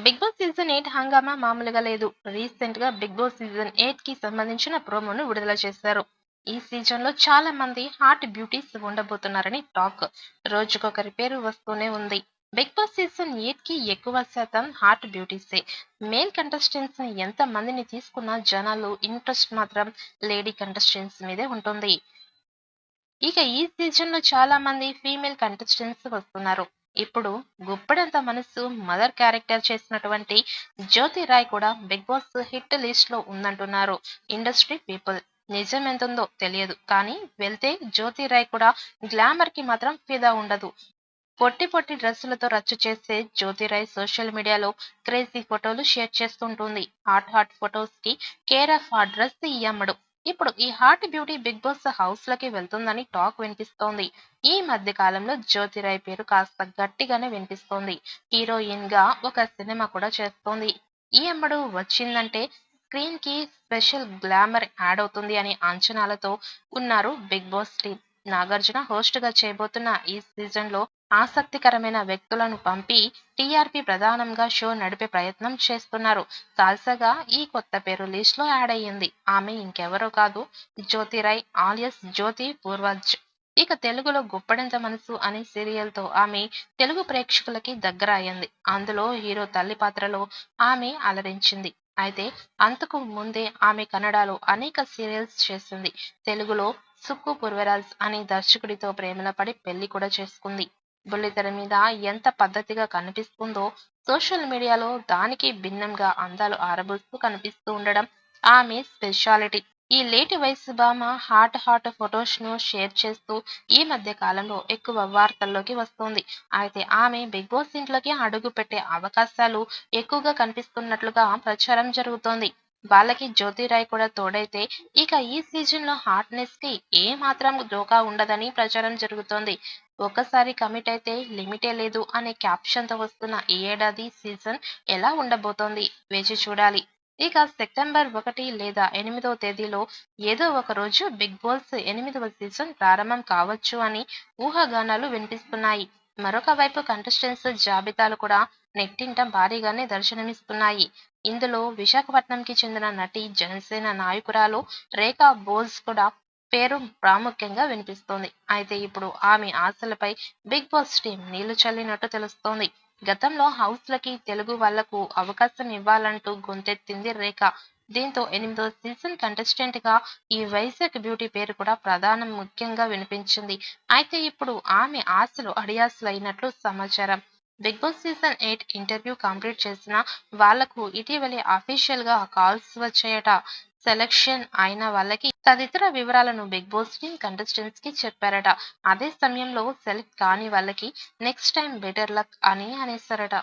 Big Boss season 8 హంగామా మామూలుగా లేదు. రీసెంట్ గా బిగ్ బాస్ సీజన్ 8 కి సంబంధించిన ప్రోమోను విడుదల చేశారు. ఈ సీజన్ లో చాలా మంది హాట్ బ్యూటీస్ ఉండబోతున్నారని టాక్. రోజుకొకరి పేరు వస్తూనే ఉంది. బిగ్ బాస్ సీజన్ 8 కి ఎక్కువ శాతం హాట్ బ్యూటీసే. మేల్ కంటెస్టెంట్స్ ని ఎంత మందిని తీసుకున్నా జనాలు ఇంట్రెస్ట్ మాత్రం లేడీ కంటెస్టెంట్స్ మీదే ఉంటుంది. ఇక ఈ సీజన్ లో చాలా మంది ఫీమేల్ కంటెస్టెంట్స్ వస్తున్నారు. ఇప్పుడు గుప్పడంత మనసు మదర్ క్యారెక్టర్ చేసినటువంటి జ్యోతి రాయ్ కూడా బిగ్ బాస్ హిట్ లిస్ట్ లో ఉందంటున్నారు ఇండస్ట్రీ పీపుల్. నిజం ఎంతుందో తెలియదు కానీ వెళ్తే జ్యోతి రాయ్ కూడా గ్లామర్ కి మాత్రం ఫిదా ఉండదు. పొట్టి పొట్టి డ్రెస్సులతో రచ్చ చేసే జ్యోతిరాయ్ సోషల్ మీడియాలో క్రేజీ ఫోటోలు షేర్ చేస్తుంటుంది. హాట్ హాట్ ఫొటోస్ కి కేర్ ఆఫ్ ఆ డ్రెస్ ఈ అమ్మడు. ఇప్పుడు ఈ hot beauty big boss house లోకి వెళ్తుందని టాక్ వినిపిస్తోంది. ఈ మధ్య కాలంలో జ్యోతిరాయ్ పేరు కాస్త గట్టిగానే వినిపిస్తోంది. హీరోయిన్ గా ఒక సినిమా కూడా చేస్తోంది. ఈ అమ్మడు వచ్చిందంటే స్క్రీన్ కి స్పెషల్ గ్లామర్ యాడ్ అవుతుంది అనే అంచనాలతో ఉన్నారు Bigg Boss team. Nagarjuna host గా చేయబోతున్న ఈ సీజన్ లో ఆసక్తికరమైన వ్యక్తులను పంపి టీఆర్పీ ప్రధానంగా షో నడిపే ప్రయత్నం చేస్తున్నారు. తాజాగా ఈ కొత్త పేరు లిస్ట్ లో యాడ్ అయ్యింది. ఆమె ఇంకెవరో కాదు, జ్యోతిరాయ్ ఆలియస్ జ్యోతి పూర్వజ్. ఇక తెలుగులో గుప్పడంత మనసు అనే సీరియల్ తో ఆమె తెలుగు ప్రేక్షకులకి దగ్గర అయ్యింది. అందులో హీరో తల్లి పాత్రలో ఆమె అలరించింది. అయితే అంతకు ముందే ఆమె కన్నడలో అనేక సీరియల్స్ చేసింది. తెలుగులో సుక్కు పూర్వరాజ్ అనే దర్శకుడితో ప్రేమలో పడి పెళ్లి కూడా చేసుకుంది. బుల్లితెర మీద ఎంత పద్ధతిగా కనిపిస్తుందో సోషల్ మీడియాలో దానికి భిన్నంగా అందాలు ఆరబోస్తూ కనిపిస్తూ ఉండడం ఆమె స్పెషాలిటీ. ఈ లేటి వయసు భామ హాట్ హాట్ ఫొటోస్ ను షేర్ చేస్తూ ఈ మధ్య కాలంలో ఎక్కువ వార్తల్లోకి వస్తోంది. అయితే ఆమె బిగ్ బాస్ ఇంట్లోకి అడుగు పెట్టే అవకాశాలు ఎక్కువగా కనిపిస్తున్నట్లుగా ప్రచారం జరుగుతోంది. వాళ్ళకి జ్యోతిరాయ్ కూడా తోడైతే ఇక ఈ సీజన్ లో హాట్నెస్ కి ఏ మాత్రం ఢోకా ఉండదని ప్రచారం జరుగుతోంది. ఒక్కసారి కమిట్ అయితే లిమిటే లేదు అనే క్యాప్షన్ తో వస్తున్న ఈ ఏడాది సీజన్ ఎలా ఉండబోతోంది వేచి చూడాలి. ఇక సెప్టెంబర్ 1 లేదా 8వ తేదీలో ఏదో ఒక రోజు బిగ్ బాస్ 8వ సీజన్ ప్రారంభం కావచ్చు అని ఊహాగానాలు వినిపిస్తున్నాయి. మరొక వైపు కంటెస్టెంట్స్ జాబితాలు కూడా నెట్టింట భారీగానే దర్శనమిస్తున్నాయి. ఇందులో విశాఖపట్నంకి చెందిన నటి జనసేన నాయకురాలు రేఖా బోస్ కూడా పేరు ప్రాముఖ్యంగా వినిపిస్తోంది. అయితే ఇప్పుడు ఆమె ఆశలపై బిగ్ బాస్ టీం నీళ్లు చల్లినట్టు తెలుస్తోంది. గతంలో హౌస్లకి తెలుగు వాళ్లకు అవకాశం ఇవ్వాలంటూ గొంతెత్తింది రేఖ. దీంతో 8వ సీజన్ కంటెస్టెంట్ గా ఈ వైజాగ్ బ్యూటీ పేరు కూడా ప్రధానం ముఖ్యంగా వినిపించింది. అయితే ఇప్పుడు ఆమె ఆశలు అడియాసలు అయినట్లు సమాచారం. Bigg Boss season 8 interview complete చేసిన వాళ్లకు ఇటీవలే అఫీషియల్ గా కాల్స్ వచ్చాయట. సెలక్షన్ అయిన వాళ్ళకి తదితర వివరాలను బిగ్ బాస్ టీం కంటెస్టెంట్స్ కి చెప్పారట. అదే సమయంలో సెలెక్ట్ కాని వాళ్ళకి నెక్స్ట్ టైం బెటర్ లక్ అని అనేసారట.